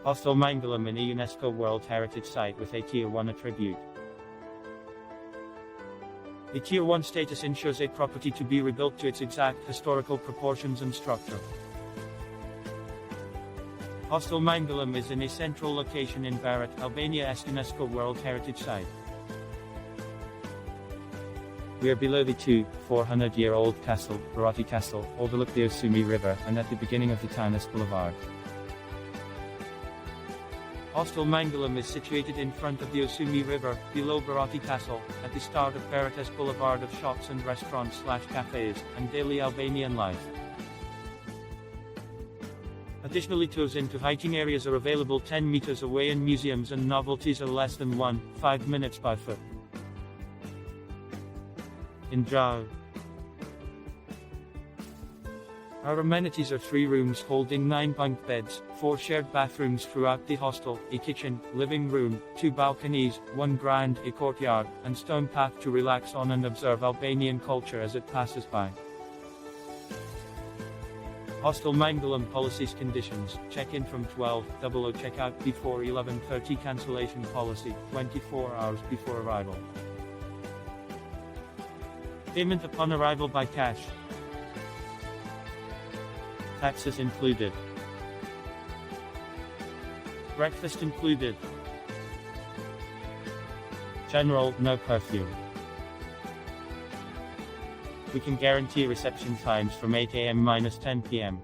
Hostel Mangalem is a UNESCO World Heritage Site with a Tier 1 attribute. A Tier 1 status ensures a property to be rebuilt to its exact historical proportions and structure. Hostel Mangalem is in a central location in Berat, Albania as UNESCO World Heritage Site. We are below the 400-year-old castle, Berati Castle, overlook the Osumi River, and at the beginning of the town as boulevard. Hostel Mangalem is situated in front of the Osumi River, below Berati Castle, at the start of Berat as boulevard of shops and restaurants/cafes, and daily Albanian life. Additionally, tours into hiking areas are available 10 meters away, and museums and novelties are less than 5 minutes by foot. Enjoy. Our amenities are 3 rooms holding 9 bunk beds, 4 shared bathrooms throughout the hostel, a kitchen, living room, 2 balconies, 1 grand, a courtyard, and stone path to relax on and observe Albanian culture as it passes by. Hostel Mangalem Policies Conditions: check-in from 12:00, check-out before 11:30. Cancellation policy: 24 hours before arrival. Payment upon arrival by cash. Taxes included. Breakfast included. General, no curfew. We can guarantee reception times from 8 a.m. - 10 p.m.